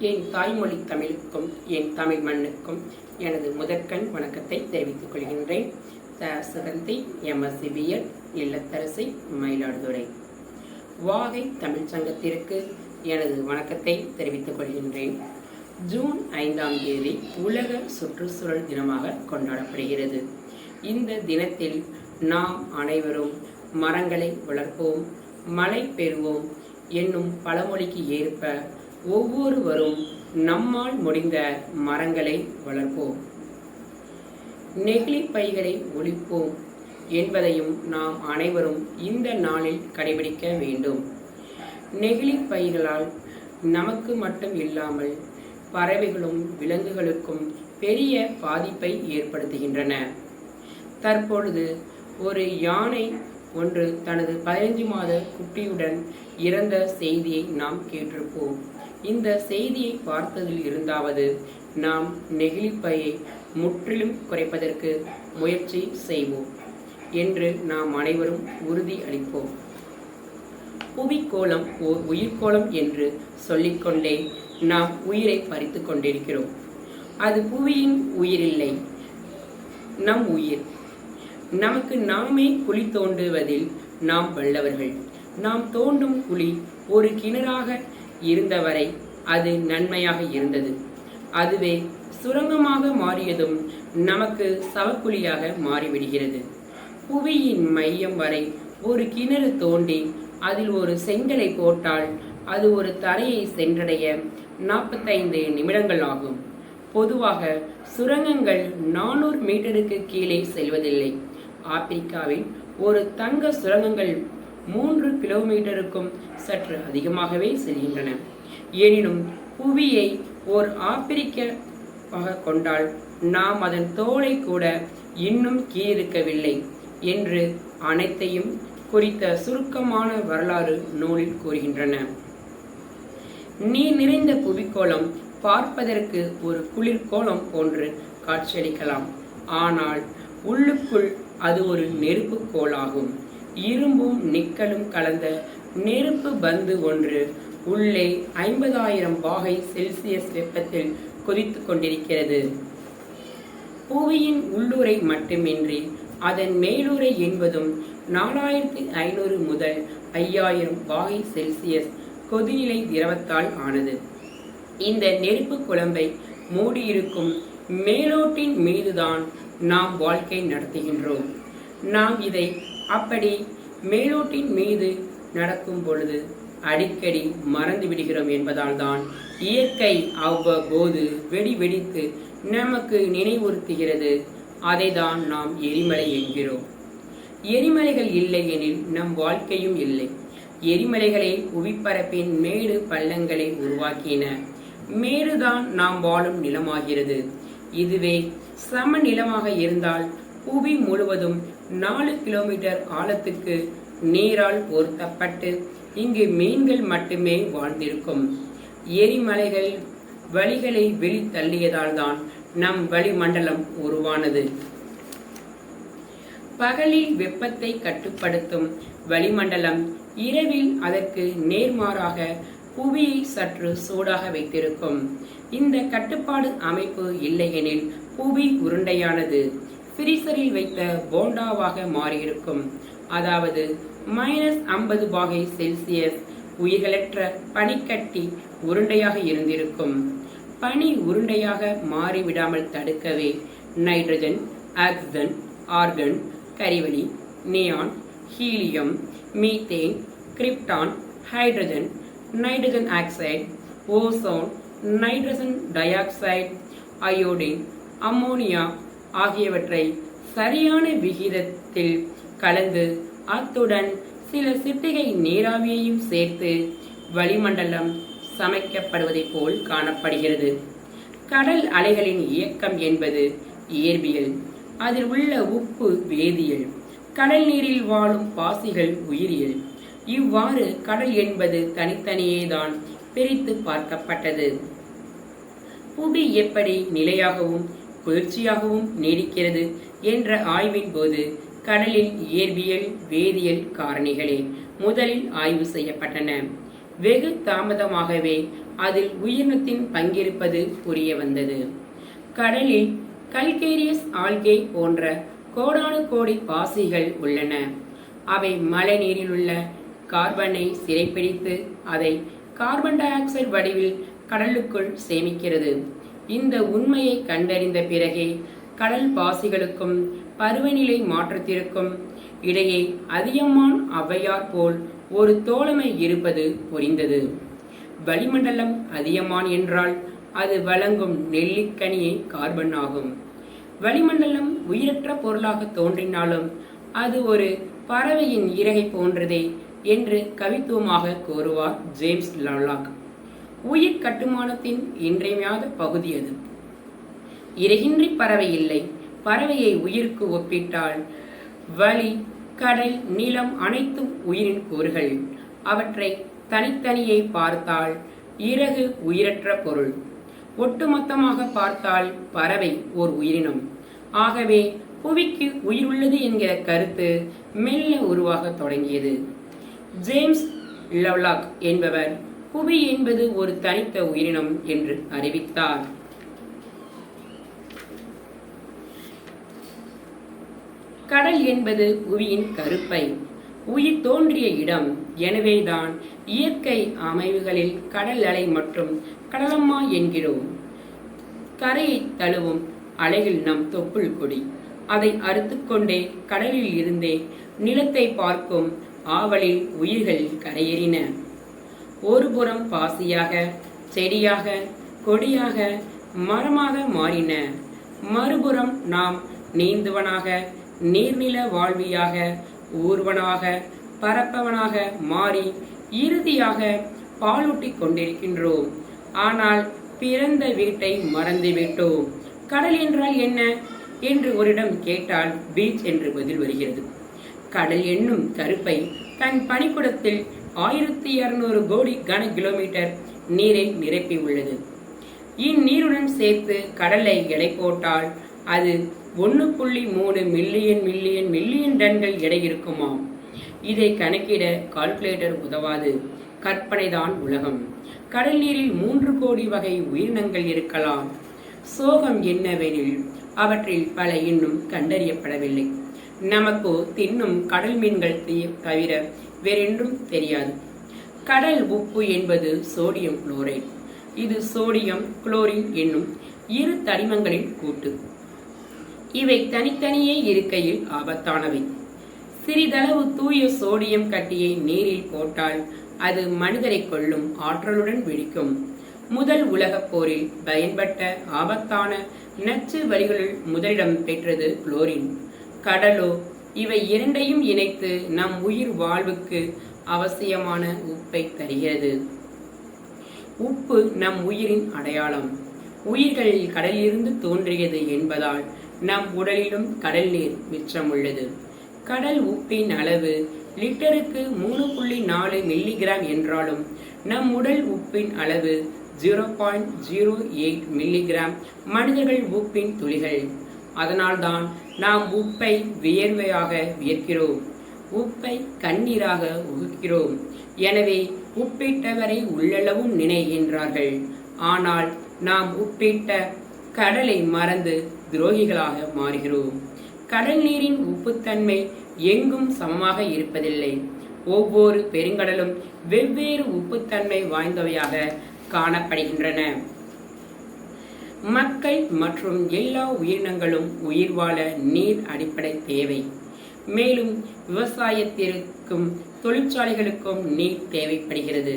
என் தாய்மொழி தமிழுக்கும் என் தமிழ் மண்ணுக்கும் எனது முதற்கண் வணக்கத்தை தெரிவித்துக் கொள்கின்றேன். சுகந்தி MSc இல்லத்தரசி, மயிலாடுதுறை. வாகை தமிழ் சங்கத்திற்கு எனது வணக்கத்தை தெரிவித்துக் கொள்கின்றேன். ஜூன் 5ஆம் தேதி உலக சுற்றுச்சூழல் தினமாக கொண்டாடப்படுகிறது. இந்த தினத்தில் நாம் அனைவரும் மரங்களை வளர்ப்போம், மழை பெறுவோம் என்னும் பழமொழிக்கு ஏற்ப ஒவ்வொருவரும் நம்மால் முடிந்த மரங்களை வளர்ப்போம், நெகிழி பைகளை ஒழிப்போம் என்பதையும் நாம் அனைவரும் இந்த நாளில் கடைபிடிக்க வேண்டும். நெகிழி பைகளால் நமக்கு மட்டும் இல்லாமல் பறவைகளும் விலங்குகளுக்கும் பெரிய பாதிப்பை ஏற்படுத்துகின்றன. தற்பொழுது ஒரு யானை ஒன்று தனது 15 மாத குட்டியுடன் இறந்த செய்தியை நாம் கேட்டிருப்போம். இந்த செய்தியை பார்த்ததில் இருந்தாவது நாம் நெகிழிப்பையை முற்றிலும் குறைப்பதற்கு முயற்சி செய்வோம் என்று நாம் அனைவரும் உறுதி அளிப்போம். புவிக்கோளம் ஓர் உயிர்கோளம் என்று சொல்லிக்கொண்டே நாம் உயிரை பறித்து கொண்டிருக்கிறோம். அது புவியின் உயிரில்லை, நம் உயிர். நமக்கு நாமே குழி தோண்டுவதில் நாம் வல்லவர்கள். நாம் தோண்டும் குழி ஒரு கிணறாக இருந்தவரை அது நன்மையாக இருந்தது. அதுவே சுரங்கமாக மாறியதும் நமக்கு சவக்குழியாக மாறிவிடுகிறது. புவியின் மையம் வரை ஒரு கிணறு தோண்டி அதில் ஒரு செங்கலை போட்டால் அது ஒரு தரையை சென்றடைய 45 நிமிடங்கள் ஆகும். பொதுவாக சுரங்கங்கள் 400 மீட்டருக்கு கீழே செல்வதில்லை. ஆப்பிரிக்காவில் ஒரு தங்க சுரங்கங்கள் 3 கிலோமீட்டருக்கும் சற்று அதிகமாகவே செல்கின்றன. எனினும் புவியை ஓர் ஆப்பிரிக்காக கொண்டால் நாம் அதன் தோலை கூட இன்னும் கீழிருக்கவில்லை என்று அனைத்தையும் குறித்த சுருக்கமான வரலாறு நூலில் கூறுகின்றன. நீர் நிறைந்த புவிக்கோளம் பார்ப்பதற்கு ஒரு குளிர்கோளம் போன்று காட்சியளிக்கலாம். ஆனால் உள்ளுக்குள் அது ஒரு நெருப்பு கோளாகும். இரும்பும் நிக்கலும் கலந்த நெருப்பு பந்து ஒன்று உள்ளே 50,000 பாகை செல்சியஸ் வெப்பத்தில் கொதித்துக் கொண்டிருக்கிறது. புவியின் உள்ளுரை மட்டுமின்றி அதன் மேலுரை என்பதும் 4500 முதல் 5000 பாகை செல்சியஸ் கொதிநிலை திரவத்தால் ஆனது. இந்த நெருப்பு குழம்பை மூடியிருக்கும் மேலோட்டின் மீதுதான் நாம் வாழ்க்கை நடத்துகின்றோம். நாம் இதை அப்படி மேலோட்டின் மீது நடக்கும் பொழுது அடிக்கடி மறந்து விடுகிறோம் என்பதால் தான் இயற்கை அவ்வப்போது வெடித்து நமக்கு நினைவுறுத்துகிறது. அதை தான் நாம் எரிமலை என்கிறோம். எரிமலைகள் இல்லை எனில் நம் வாழ்க்கையும் இல்லை. எரிமலைகளை புவிப்பரப்பின் மேடு பள்ளங்களை உருவாக்கின. மேடுதான் நாம் வாழும் நிலமாகிறது. இதுவே சமநிலமாக இருந்தால் புவி முழுவதும் 4 கிலோமீட்டர் ஆழத்துக்கு நீரால் பொருத்தப்பட்டு இங்கு மீன்கள் மட்டுமே வாழ்ந்திருக்கும். எரிமலைகள் வளிகளை வெளி தள்ளியதால் தான் நம் வளிமண்டலம் உருவானது. பகலில் வெப்பத்தை கட்டுப்படுத்தும் வளிமண்டலம் இரவில் அதற்கு நேர்மாறாக புவியை சற்று சூடாக வைத்திருக்கும். இந்த கட்டுப்பாடு அமைப்பு இல்லையெனில் புவி உருண்டையானது ஃப்ரீசரில் வைத்த போண்டாவாக மாறியிருக்கும். அதாவது -50 பாகை செல்சியஸ் உயிர்களற்ற பனிக்கட்டி உருண்டையாக இருந்திருக்கும். பனி உருண்டையாக மாறிவிடாமல் தடுக்கவே நைட்ரஜன், ஆக்சிஜன், ஆர்கன், கரிவளி, neon, helium, methane, krypton, hydrogen, nitrogen oxide, ozone, nitrogen dioxide, iodine, ammonia ஆகியவற்றை சரியான விகிதத்தில் கலந்து அத்துடன் சில சிட்டிகை நீராவியையும் சேர்த்து வளிமண்டலம் சமைக்கப்படுவதை போல் காணப்படுகிறது. கடல் அலைகளின் இயக்கம் என்பது இயற்பியல். அதில் உள்ள உப்பு வேதியியல். கடல் நீரில் வாழும் பாசிகள் உயிரியல். இவ்வாறு கடல் என்பது தனித்தனியே தான் பிரித்து பார்க்கப்பட்டது. புவி எப்படி நிலையாகவும் குளிர்ச்சியாகவும் நீடிக்கிறது என்ற ஆய்வின் போது கடலில் இயற்பியல் வேதியியல் காரணிகளே முதலில் ஆய்வு செய்யப்பட்டன. வெகு தாமதமாகவே அதில் உயிரினத்தின் பங்கிருப்பது புரிய வந்தது. கடலில் கல்கேரியஸ் ஆல்கே போன்ற கோடானு கோடி பாசிகள் உள்ளன. அவை மழை நீரில் உள்ள கார்பனை சிறைப்பிடித்து அதை கார்பன் டை ஆக்சைடு வடிவில் கடலுக்குள் சேமிக்கிறது. இந்த உண்மையை கண்டறிந்த பிறகே கடல் பாசிகளுக்கும் பருவநிலை மாற்றத்திற்கும் இடையே அதியமான் ஔவையார் போல் ஒரு தோழமை இருப்பது புரிந்தது. வளிமண்டலம் அதியமான் என்றால் அது வழங்கும் நெல்லிக்கனியே கார்பன் ஆகும். வளிமண்டலம் உயிரற்ற பொருளாக தோன்றினாலும் அது ஒரு பறவையின் இறகை போன்றதே என்று கவித்துவமாக கூறுவார் ஜேம்ஸ் லவ்லாக். உயிர் கட்டுமானத்தின் இன்றியமையாத பகுதி அது. இறகின்றி பறவை இல்லை. பறவையை உயிருக்கு ஒப்பிட்டால் வளி, கடல், நிலம் அனைத்தும் உயிரின் கூறுகள். அவற்றை தனித்தனியே பார்த்தால் இறகு உயிரற்ற பொருள். ஒட்டுமொத்தமாக பார்த்தால் பறவை ஓர் உயிரினம். ஆகவே புவிக்கு உயிர் உள்ளது என்கிற கருத்து மெல்ல உருவாக தொடங்கியது. ஜேம்ஸ் லவ்லாக் என்பவர் புவி என்பது ஒரு தனித்த உயிரினம் என்று அறிவித்தார். கடல் என்பது புவியின் கருப்பை, உயிர் தோன்றிய இடம். எனவேதான் இயற்கை அமைவுகளில் கடல் அலை மற்றும் கடலம்மா என்கிறோம். கரையை தழுவும் அலைகள் நம் தொப்புள் கொடி. அதை அறுத்துக்கொண்டே கடலில் இருந்தே நிலத்தை பார்க்கும் ஆவலில் உயிர்கள் கரையேறின. ஒரு புறம் பாசியாக, செடியாக, கொடியாக, மரமாக மாறின. மறுபுறம் நாம் நீந்துவனாக, நீர்நில வாழ்வியாக, ஊர்வனாக, பரப்பவனாக மாறி இறுதியாக பாலூட்டி கொண்டிருக்கின்றோம். ஆனால் பிறந்த வீட்டை மறந்துவிட்டோம். கடல் என்றால் என்ன என்று ஒரிடம் கேட்டால் பீச் என்று பதில் வருகிறது. கடல் என்னும் கருப்பை தன் பனிக்குடத்தில் 1200 கோடி கன கிலோமீட்டர் நீரை நிரப்பி உள்ளது. இந்நீருடன் சேர்த்து கடலை எடை போட்டால் அது 1.3 மில்லியன் மில்லியன் மில்லியன் டன்கள் எடை இருக்குமாம். இதை கணக்கிட கால்குலேட்டர் உதவாது. கற்பனைதான் உலகம். கடல் நீரில் 3 கோடி வகை உயிரினங்கள் இருக்கலாம். சோகம் என்னவெனில் அவற்றில் பல இன்னும் கண்டறியப்படவில்லை. நமக்கோ தின்னும் கடல் மீன்கள் தவிர வேறென்றும் தெரியாது. கடல் உப்பு என்பது சோடியம் குளோரைடு. இது சோடியம் குளோரின் என்னும் இரு தனிமங்களின் கூட்டு. இவை தனித்தனியே இருக்கையில் ஆபத்தானவை. சிறிதளவு தூய சோடியம் கட்டியை நீரில் போட்டால் அது மனிதரை கொல்லும் ஆற்றலுடன் வெடிக்கும். முதல் உலகப் போரில் பயன்பட்ட ஆபத்தான நச்சு வலிகளுள் முதலிடம் பெற்றது குளோரின். கடலோ இவை இரண்டையும் இணைத்து நம் உயிர் வாழ்வுக்கு அவசியமான உப்பை தருகிறது. உப்பு நம் உயிரின் அடையாளம். உயிர்கள் கடலிலிருந்து தோன்றியது என்பதால் நம் உடலிலும் கடல் நீர் மிச்சமுள்ளது. கடல் உப்பின் அளவு லிட்டருக்கு 3.4 மில்லிகிராம் என்றாலும் நம் உடல் உப்பின் அளவு 0.08 மில்லிகிராம். மனிதர்கள் உப்பின் துளிகள். அதனால்தான் நாம் உப்பை வியர்வையாக வியர்க்கிறோம், உப்பை கண்ணீராக உகுக்கிறோம். எனவே உப்பிட்டவரை உள்ளளவும் நினை என்றார்கள். ஆனால் நாம் உப்பிட்ட கடலை மறந்து துரோகிகளாக மாறுகிறோம். கடல் நீரின் உப்புத்தன்மை எங்கும் சமமாக இருப்பதில்லை. ஒவ்வொரு பெருங்கடலும் வெவ்வேறு உப்புத்தன்மை வாய்ந்தவையாக காணப்படுகின்றன. மக்கள் மற்றும் எல்லா உயிரினங்களும் உயிர் வாழ நீர் அடிப்படை தேவை. மேலும் விவசாயத்திற்கும் தொழிற்சாலைகளுக்கும் நீர் தேவைப்படுகிறது.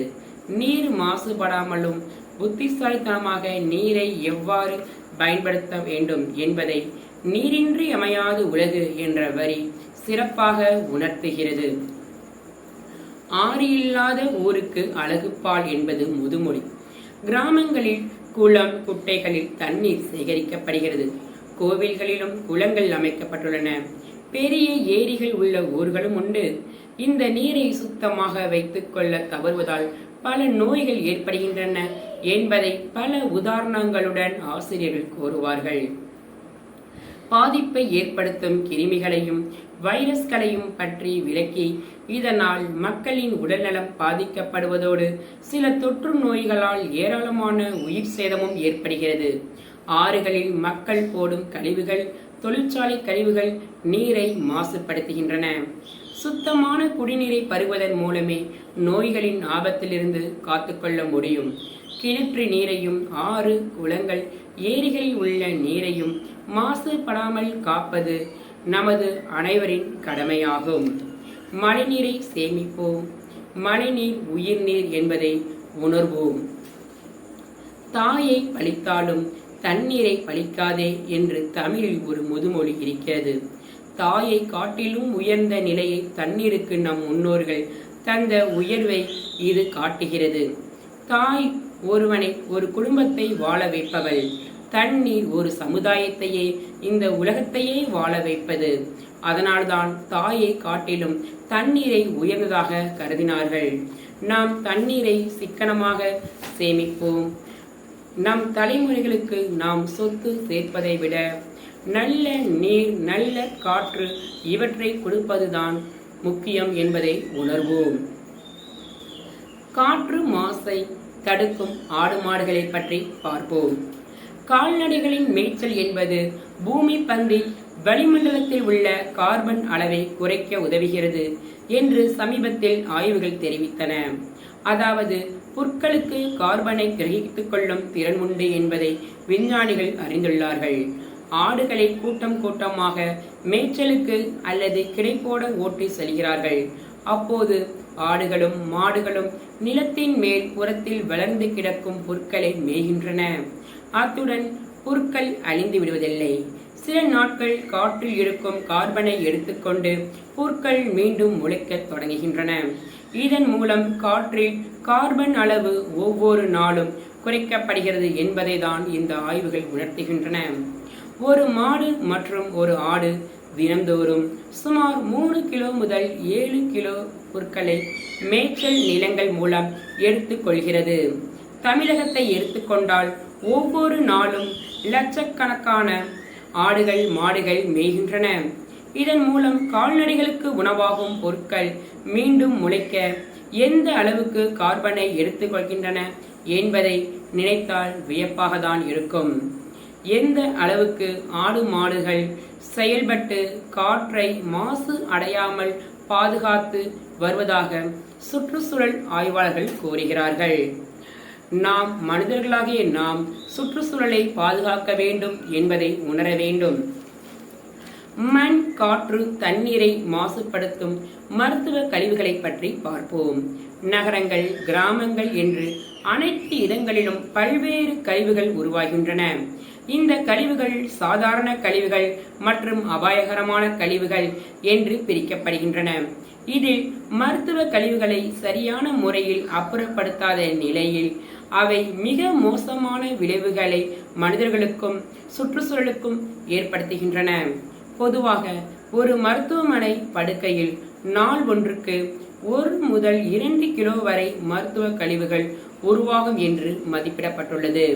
நீர் மாசுபடாமலும் புத்திசாலித்தனமாக நீரை எவ்வாறு பயன்படுத்த வேண்டும் என்பதை நீரின்றி அமையாது உலகு என்ற வரி சிறப்பாக உணர்த்துகிறது. ஆறு இல்லாத ஊருக்கு அழகுப்பால் என்பது முதுமொழி. கிராமங்களில் குளம், குட்டைகளில் தண்ணீர் சேகரிக்கப்படுகிறது. கோவில்களிலும் குளங்கள் அமைக்கப்பட்டுள்ளன. பெரிய ஏரிகள் உள்ள ஊர்களும் உண்டு. இந்த நீரை சுத்தமாக வைத்துக் கொள்ள தவறுவதால் பல நோய்கள் ஏற்படுகின்றன என்பதை பல உதாரணங்களுடன் ஆசிரியர்கள் கூறுவார்கள். பாதிப்பை ஏற்படுத்தும் கிருமிகளையும் வைரஸ்களையும் பற்றி விளக்கி, இதனால் மக்களின் உடல்நலம் பாதிக்கப்படுவதோடு சில தொற்று நோய்களால் ஏராளமான உயிர் சேதமும் ஏற்படுகிறது. ஆறுகளில் மக்கள் போடும் கழிவுகள், தொழிற்சாலை கழிவுகள் நீரை மாசுபடுத்துகின்றன. சுத்தமான குடிநீரை பருகுவதன் மூலமே நோய்களின் ஆபத்திலிருந்து காத்துக்கொள்ள முடியும். கிணற்று நீரையும் ஆறு, குளங்கள், ஏரிகளில் உள்ள நீரையும் மாசுபடாமல் காப்பது நமது அனைவரின் கடமையாகும். மழைநீரை சேமிப்போம். மழைநீர் உயிர்நீர் என்பதை உணர்வோம். தாயை பழித்தாலும் தண்ணீரை பழிக்காதே என்று தமிழில் ஒரு முதுமொழி இருக்கிறது. தாயை காட்டிலும் உயர்ந்த நிலையை தண்ணீருக்கு நம் முன்னோர்கள் தந்த உயர்வை இது காட்டுகிறது. தாய் ஒருவனை, ஒரு குடும்பத்தை வாழ வைப்பவள். தண்ணீர் ஒரு சமுதாயத்தையே, இந்த உலகத்தையே வாழ வைப்பது. அதனால்தான் தாயை காட்டிலும் தண்ணீரை உயர்ந்ததாக கருதினார்கள். நாம் தண்ணீரை சிக்கனமாக சேமிப்போம். நம் தலைமுறைகளுக்கு நாம் சொத்து சேர்ப்பதை விட நல்ல நீர், நல்ல காற்று இவற்றை கொடுப்பதுதான் முக்கியம் என்பதை உணர்வோம். காற்று மாசை தடுக்கும் ஆடு மாடுகளை பற்றி பார்ப்போம். கால்நடைகளின் மேய்ச்சல் என்பது பூமி பந்தில் வளிமண்டலத்தில் உள்ள கார்பன் அளவை குறைக்க உதவுகிறது என்று சமீபத்தில் ஆய்வுகள் தெரிவித்தன. அதாவது புற்களுக்கு கார்பனை கிரகித்துக் கொள்ளும் திறன் உண்டு என்பதை விஞ்ஞானிகள் அறிந்துள்ளார்கள். ஆடுகளை கூட்டம் கூட்டமாக மேய்ச்சலுக்கு அல்லது கிடைப்போட ஓட்டி செல்கிறார்கள். அப்போது ஆடுகளும் மாடுகளும் நிலத்தின் மேல் புறத்தில் வளர்ந்து கிடக்கும் புற்களை மேய்கின்றன. அத்துடன் புற்கள் அழிந்து விடுவதில்லை. சில நாட்கள் காற்றில் இருக்கும் கார்பனை எடுத்துக்கொண்டு புற்கள் மீண்டும் முளைக்க தொடங்குகின்றன. இதன் மூலம் காற்றில் கார்பன் அளவு ஒவ்வொரு நாளும் குறைக்கப்படுகிறது என்பதை தான் இந்த ஆய்வுகள் உணர்த்துகின்றன. ஒரு மாடு மற்றும் ஒரு ஆடு தினந்தோறும் சுமார் 3 கிலோ முதல் 7 கிலோ புற்களை மேய்ச்சல் நிலங்கள் மூலம் எடுத்துக்கொள்கிறது. தமிழகத்தை எடுத்துக்கொண்டால் ஒவ்வொரு நாளும் லட்சக்கணக்கான ஆடுகள், மாடுகள் மேய்கின்றன. இதன் மூலம் கால்நடைகளுக்கு உணவாகும் பொருட்கள் மீண்டும் முளைக்க எந்த அளவுக்கு கார்பனை எடுத்துக்கொள்கின்றன என்பதை நினைத்தால் வியப்பாக தான் இருக்கும். எந்த அளவுக்கு ஆடு மாடுகள் செயல்பட்டு காற்றை மாசு அடையாமல் பாதுகாத்து வருவதாக சுற்றுச்சூழல் ஆய்வாளர்கள் கூறுகிறார்கள். நாம் மனிதர்களாகிய நாம் சுற்றுச்சூழலை பாதுகாக்க வேண்டும் என்பதை உணர வேண்டும். மண், காற்று, தண்ணீரை மாசுபடுத்தும் மருத்துவ கழிவுகளை பற்றி பார்ப்போம். நகரங்கள், கிராமங்கள் என்று அனைத்து இடங்களிலும் பல்வேறு கழிவுகள் உருவாகின்றன. இந்த கழிவுகள் சாதாரண கழிவுகள் மற்றும் அபாயகரமான கழிவுகள் என்று பிரிக்கப்படுகின்றன. இதில் மருத்துவ கழிவுகளை சரியான முறையில் அப்புறப்படுத்தாத நிலையில் அவை மிக மோசமான விளைவுகளை மனிதர்களுக்கும் சுற்றுச்சூழலுக்கும் ஏற்படுத்துகின்றன. பொதுவாக ஒரு மருத்துவமனை படுக்கையில் நாள் ஒன்றுக்கு 1 முதல் 2 கிலோ வரை மருத்துவ கழிவுகள் உருவாகும் என்று மதிப்பிடப்பட்டுள்ளது.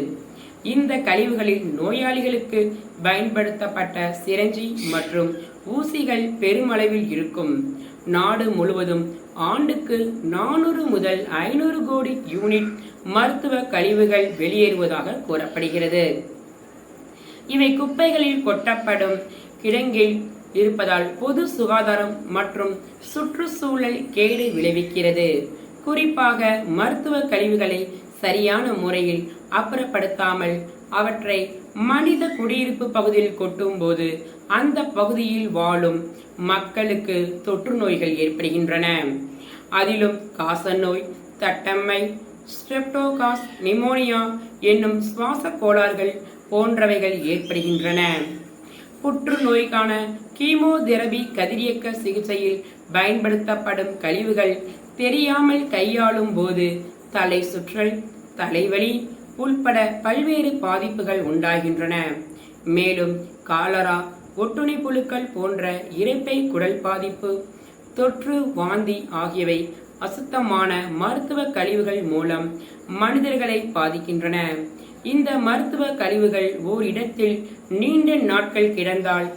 இந்த கழிவுகளில் நோயாளிகளுக்கு பயன்படுத்தப்பட்ட சிரஞ்சி மற்றும் ஊசிகள் பெருமளவில் இருக்கும். நாடு முழுவதும் ஆண்டுக்கு 400 முதல் 500 கோடி யூனிட் மருத்துவ கழிவுகள் வெளியேறுவதாக கூறப்படுகிறது. இவை குப்பைகளில் கொட்டப்படும் கிடங்கில் இருப்பதால் பொது சுகாதாரம் மற்றும் சுற்றுச்சூழல் கேடு விளைவிக்கிறது. குறிப்பாக மருத்துவ கழிவுகளை சரியான முறையில் அப்புறப்படுத்தாமல் அவற்றை மனித குடியிருப்பு பகுதியில் கொட்டும் போது அந்த பகுதியில் வாழும் மக்களுக்கு தொற்று நோய்கள் ஏற்படுகின்றன. அதிலும் காசநோய், தட்டம்மை, ஸ்ட்ரெப்டோகாஸ், நிமோனியா என்னும் சுவாச கோளாறுகள் போன்றவைகள் ஏற்படுகின்றன. புற்றுநோய்க்கான கீமோதெரபி, கதிரியக்க சிகிச்சையில் பயன்படுத்தப்படும் கழிவுகள் தெரியாமல் கையாளும் போது தலை சுற்றல், தலைவலி உள்பட பல்வேறு பாதிப்புகள் உண்டாகின்றன. மேலும் காலரா, ஒட்டுண்ணி புழுக்கள் போன்ற இரைப்பை குடல் பாதிப்பு, தொற்று, வாந்தி ஆகியவை அசுத்தமான மருத்துவ கழிவுகள் மூலம் மனிதர்களை பாதிக்கின்றன. இந்த மருத்துவ கழிவுகள் ஓரிடத்தில் நீண்ட நாட்கள் கிடந்தால்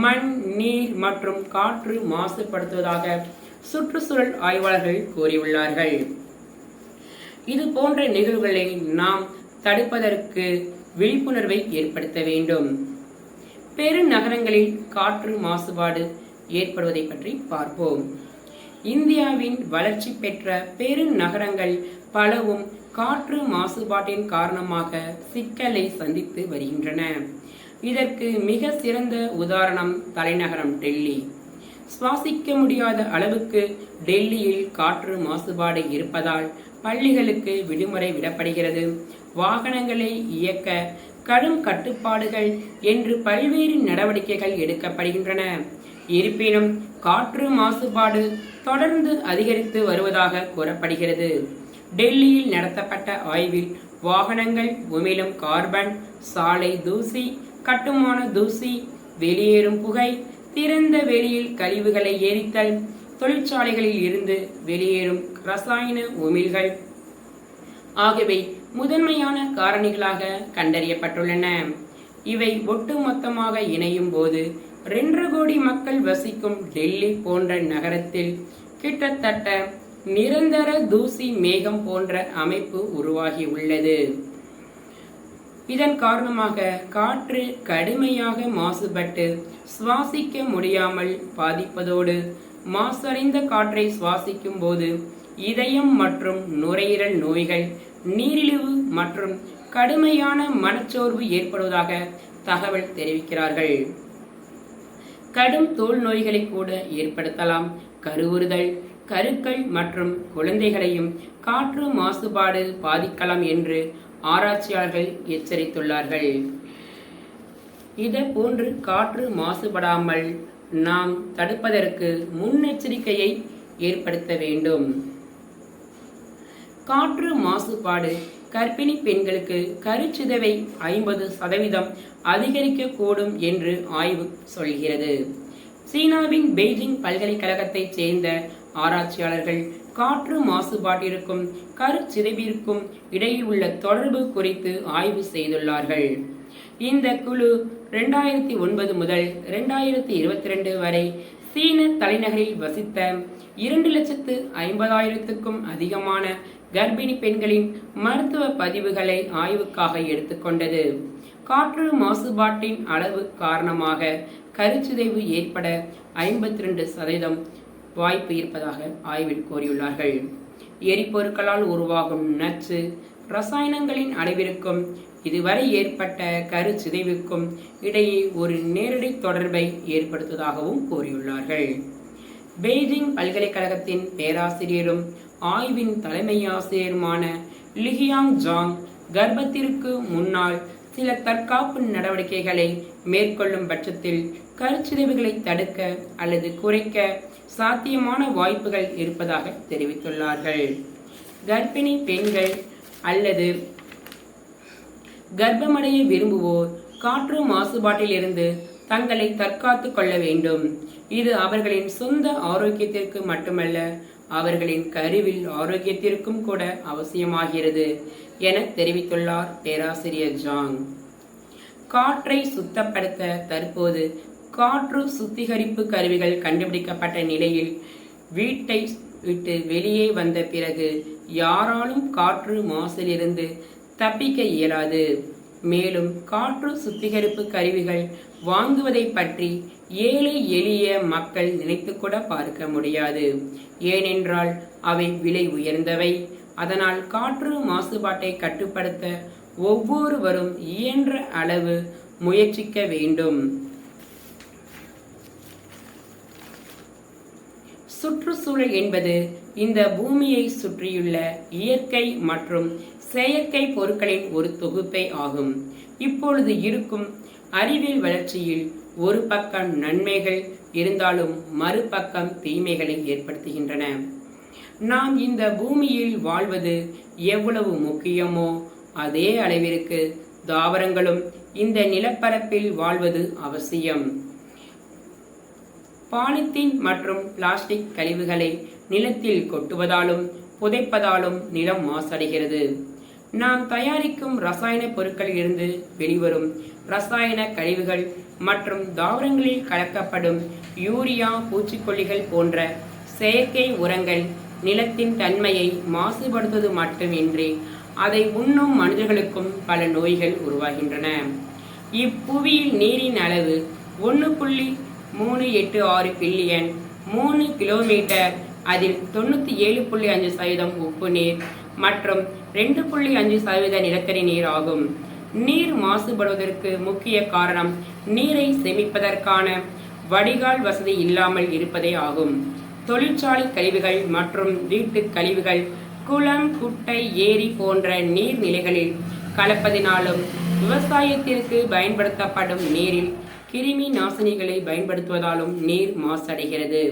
மண், நீர் மற்றும் காற்று மாசுபடுத்துவதாக சுற்றுச்சூழல் ஆய்வாளர்கள் கூறியுள்ளார்கள். இது போன்ற நிகழ்வுகளை நாம் தடுப்பதற்கு விழிப்புணர்வை ஏற்படுத்த வேண்டும். பெருநகரங்களில் காற்று மாசுபாடு ஏற்படுவதை பற்றி பார்ப்போம். இந்தியாவின் வளர்ச்சி பெற்ற பெருநகரங்கள் பலவும் காற்று மாசுபாட்டின் காரணமாக சிக்கலை சந்தித்து வருகின்றன. இதற்கு மிக சிறந்த உதாரணம் தலைநகரம் டெல்லி. சுவாசிக்க முடியாத அளவுக்கு டெல்லியில் காற்று மாசுபாடு இருப்பதால் பள்ளிகளுக்கு விடுமுறை விடப்படுகிறது. வாகனங்களை இயக்க கடும் கட்டுப்பாடுகள் என்று பல்வேறு நடவடிக்கைகள் எடுக்கப்படுகின்றன. இருப்பினும் காற்று மாசுபாடு தொடர்ந்து அதிகரித்து வருவதாக கூறப்படுகிறது. டெல்லியில் நடத்தப்பட்ட ஆய்வில் வாகனங்கள் உமிழும் கார்பன், சாலை தூசி, கட்டுமான தூசி, வெளியேறும் புகை, திறந்த வெளியில் கழிவுகளை எரித்தல், தொழிற்சாலைகளில் இருந்து வெளியேறும் ரசாயன உமிழ்கள் ஆகியவை முதன்மையான காரணிகளாக கண்டறியப்பட்டுள்ளன. இவை ஒட்டுமொத்தமாக இணையும் போது 2 கோடி மக்கள் வசிக்கும் டெல்லி போன்ற நகரத்தில் கிட்டத்தட்ட நிரந்தர தூசி மேகம் போன்ற அமைப்பு உருவாகியுள்ளது. இதன் காரணமாக காற்று கடுமையாக மாசுபட்டு சுவாசிக்க முடியாமல் பாதிப்பதோடு, மாசடைந்த காற்றை சுவாசிக்கும் போது இதயம் மற்றும் நுரையீரல் நோய்கள், நீரிழிவு மற்றும் கடுமையான மனச்சோர்வு ஏற்படுவதாக தகவல் தெரிவிக்கிறார்கள். கடும் தோல் நோய்களை கூட ஏற்படுத்தலாம். கருவுறுதல், கருக்கள் மற்றும் குழந்தைகளையும் காற்று மாசுபாடு பாதிக்கலாம் என்று ஆராய்ச்சியாளர்கள் எச்சரித்துள்ளார்கள். இதை போன்று காற்று மாசுபடாமல் நாம் தடுப்பதற்கு முன்னெச்சரிக்கையை ஏற்படுத்த வேண்டும். காற்று மாசுபாடு கர்ப்பிணி பெண்களுக்கு கருச்சிதைவை 50% அதிகரிக்கக்கூடும் என்று ஆய்வு சொல்கிறது. சீனாவின் பெய்ஜிங் பல்கலைக்கழகத்தைச் சேர்ந்த ஆராய்ச்சியாளர்கள் காற்று மாசுபாட்டிற்கும் கருச்சிதைவிற்கும் இடையில் உள்ள தொடர்பு குறித்து ஆய்வு செய்துள்ளார்கள். இந்த குழு 2009 முதல் 2022 வரை சீன தலைநகரில் வசித்த 2,50,000க்கும் அதிகமான கர்ப்பிணி பெண்களின் மருத்துவ பதிவுகளை ஆய்வுக்காக எடுத்துக்கொண்டது. காற்று மாசுபாட்டின் அளவு காரணமாக கருச்சிதைவு ஏற்பட 52% வாய்ப்பு இருப்பதாக ஆய்வில் கூறியுள்ளார்கள். எரிபொருட்களால் உருவாகும் நச்சு ரசாயனங்களின் அளவிற்கும் இதுவரை ஏற்பட்ட கருச்சிதைவுக்கும் இடையே ஒரு நேரடி தொடர்பை ஏற்படுத்துவதாகவும் கூறியுள்ளார்கள். பெய்ஜிங் பல்கலைக்கழகத்தின் பேராசிரியரும் ஆய்வின் தலைமை ஆசிரியருமான லிஹியாங் ஜாங், கர்ப்பத்திற்கு முன்னால் சில தற்காப்பு நடவடிக்கைகளை மேற்கொள்ளும் பட்சத்தில் கருச்சிதைவுகளை தடுக்க அல்லது குறைக்க சாத்தியமான வாய்ப்புகள் இருப்பதாக தெரிவித்துள்ளார்கள். கர்ப்பிணி பெண்கள் அல்லது கர்ப்பமடைய விரும்புவோர் காற்று மாசுபாட்டில் இருந்து தங்களை தற்காத்து கொள்ள வேண்டும். இது அவர்களின் சொந்த ஆரோக்கியத்திற்கு மட்டுமல்ல, அவர்களின் கருவில் ஆரோக்கியத்திற்கும் கூட அவசியமாகிறது என தெரிவித்துள்ளார் பேராசிரியர் ஜாங். காற்றை சுத்தப்படுத்த தற்போது காற்று சுத்திகரிப்பு கருவிகள் கண்டுபிடிக்கப்பட்ட நிலையில் வீட்டை விட்டு வெளியே வந்த பிறகு யாராலும் காற்று மாசிலிருந்து தப்பிக்க இயலாது. மேலும் காற்று சுத்திகரிப்பு கருவிகள் வாங்குவதை பற்றி ஏழை எளிய மக்கள் நினைத்து கூட பார்க்க முடியாது. ஏனென்றால் அவை விலை உயர்ந்தவை. அதனால் காற்று மாசுபாட்டை கட்டுப்படுத்த ஒவ்வொருவரும் இயன்ற அளவு முயற்சிக்க வேண்டும். சுற்றுச்சூழல் என்பது இந்த பூமியை சுற்றியுள்ள இயற்கை மற்றும் செயற்கை பொருட்களின் ஒரு தொகுப்பே ஆகும். இப்பொழுது இருக்கும் அறிவியல் வளர்ச்சியில் ஒரு பக்கம் நன்மைகள் இருந்தாலும் மறுபக்கம் தீமைகளை ஏற்படுத்துகின்றன. நாம் இந்த பூமியில் வாழ்வது எவ்வளவு முக்கியமோ அதே அளவிற்கு தாவரங்களும் இந்த நிலப்பரப்பில் வாழ்வது அவசியம். பாலித்தீன் மற்றும் பிளாஸ்டிக் கழிவுகளை நிலத்தில் கொட்டுவதாலும் புதைப்பதாலும் நிலம் மாசடைகிறது. நாம் தயாரிக்கும் ரசாயன பொருட்களில் இருந்து வெளிவரும் ரசாயன கழிவுகள் மற்றும் தாவரங்களில் கலக்கப்படும் யூரியா, பூச்சிக்கொல்லிகள் போன்ற செயற்கை உரங்கள் நிலத்தின் தன்மையை மாசுபடுத்துவது மட்டுமின்றி அதை உண்ணும் மனிதர்களுக்கும் பல நோய்கள் உருவாகின்றன. இப்புவியில் நீரின் அளவு 1.386 பில்லியன் 3 கிலோமீட்டர். அதில் 97.5% உப்பு நீர் மற்றும் 2.5% நிலத்தடி நீர் ஆகும். நீர் மாசுபடுவதற்கு முக்கிய காரணம் நீரை சேமிப்பதற்கான வடிகால் வசதி இல்லாமல் இருப்பதே ஆகும். தொழிற்சாலை கழிவுகள் மற்றும் வீட்டு கழிவுகள் குளம், குட்டை, ஏரி போன்ற நீர்நிலைகளில் கலப்பதினாலும் விவசாயத்திற்கு பயன்படுத்தப்படும் நீரில் கிருமி நாசினிகளை பயன்படுத்துவதாலும் நீர் மாசடைகிறது.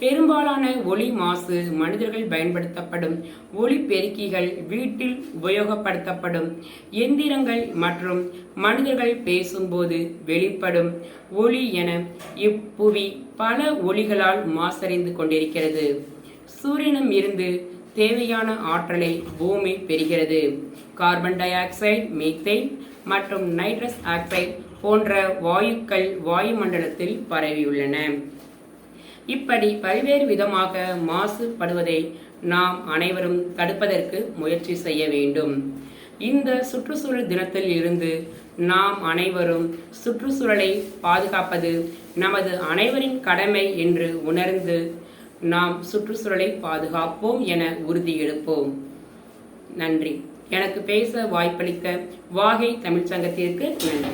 பெரும்பாலான ஒலி மாசு மனிதர்கள் பயன்படுத்தப்படும் ஒலிபெருக்கிகள், வீட்டில் உபயோகப்படுத்தப்படும் எந்திரங்கள் மற்றும் மனிதர்கள் பேசும்போது வெளிப்படும் ஒலி என இப்புவி பல ஒலிகளால் மாசடைந்து கொண்டிருக்கிறது. சூரியனும் இருந்து தேவையான ஆற்றலை பூமி பெறுகிறது. கார்பன் டை ஆக்சைடு, மீத்தேன் மற்றும் நைட்ரஸ் ஆக்சைடு போன்ற வாயுக்கள் வாயுமண்டலத்தில் பரவியுள்ளன. இப்படி பல்வேறு விதமாக மாசுபடுவதை நாம் அனைவரும் தடுப்பதற்கு முயற்சி செய்ய வேண்டும். இந்த சுற்றுச்சூழல் தினத்தில் இருந்து நாம் அனைவரும் சுற்றுச்சூழலை பாதுகாப்பது நமது அனைவரின் கடமை என்று உணர்ந்து நாம் சுற்றுச்சூழலை பாதுகாப்போம் என உறுதி எடுப்போம். நன்றி. எனக்கு பேச வாய்ப்பளித்த வாகை தமிழ்ச்சங்கத்திற்கு நன்றி.